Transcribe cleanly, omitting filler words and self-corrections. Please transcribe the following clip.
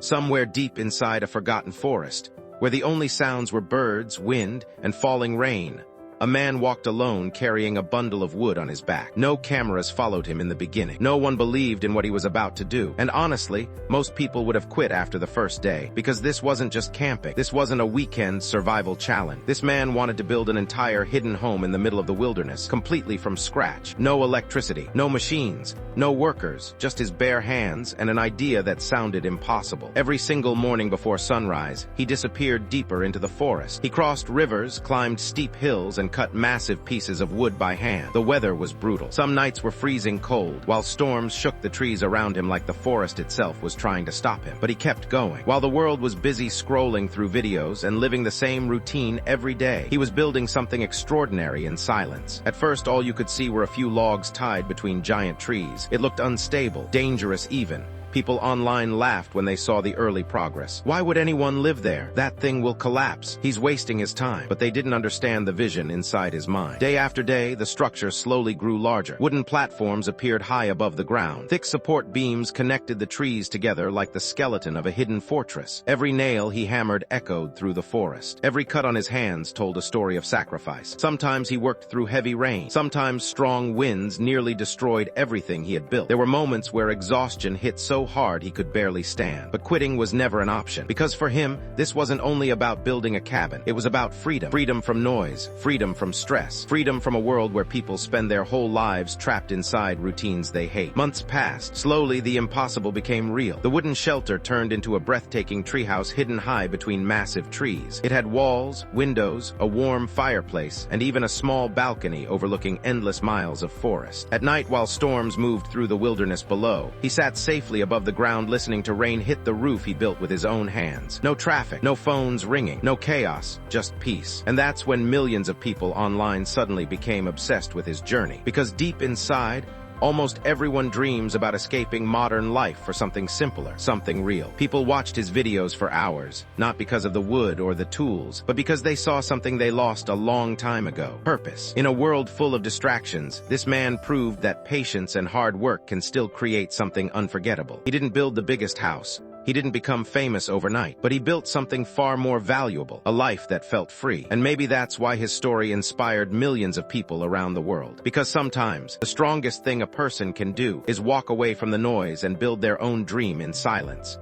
somewhere deep inside a forgotten forest, where the only sounds were birds, wind, and falling rain. A man walked alone carrying a bundle of wood on his back. No cameras followed him in the beginning. No one believed in what he was about to do. And honestly, most people would have quit after the first day, because this wasn't just camping. This wasn't a weekend survival challenge. This man wanted to build an entire hidden home in the middle of the wilderness, completely from scratch. No electricity, no machines, no workers, just his bare hands and an idea that sounded impossible. Every single morning before sunrise, he disappeared deeper into the forest. He crossed rivers, climbed steep hills, and cut massive pieces of wood by hand. The weather was brutal. Some nights were freezing cold, while storms shook the trees around him like the forest itself was trying to stop him. But he kept going. While the world was busy scrolling through videos and living the same routine every day, he was building something extraordinary in silence. At first, all you could see were a few logs tied between giant trees. It looked unstable, dangerous even. People online laughed when they saw the early progress. Why would anyone live there? That thing will collapse. He's wasting his time. But they didn't understand the vision inside his mind. Day after day, the structure slowly grew larger. Wooden platforms appeared high above the ground. Thick support beams connected the trees together like the skeleton of a hidden fortress. Every nail he hammered echoed through the forest. Every cut on his hands told a story of sacrifice. Sometimes he worked through heavy rain. Sometimes strong winds nearly destroyed everything he had built. There were moments where exhaustion hit so hard he could barely stand. But quitting was never an option, because for him, this wasn't only about building a cabin. It was about freedom. Freedom from noise, freedom from stress, freedom from a world where people spend their whole lives trapped inside routines they hate. Months passed. Slowly, the impossible became real. The wooden shelter turned into a breathtaking treehouse hidden high between massive trees. It had walls, windows, a warm fireplace, and even a small balcony overlooking endless miles of forest. At night, while storms moved through the wilderness below, he sat safely above the ground listening to rain hit the roof he built with his own hands. No traffic, no phones ringing, no chaos, just peace. And that's when millions of people online suddenly became obsessed with his journey. Because deep inside, almost everyone dreams about escaping modern life for something simpler, something real. People watched his videos for hours, not because of the wood or the tools, but because they saw something they lost a long time ago: purpose. In a world full of distractions, this man proved that patience and hard work can still create something unforgettable. He didn't build the biggest house. He didn't become famous overnight, but he built something far more valuable, a life that felt free. And maybe that's why his story inspired millions of people around the world. Because sometimes, the strongest thing a person can do is walk away from the noise and build their own dream in silence.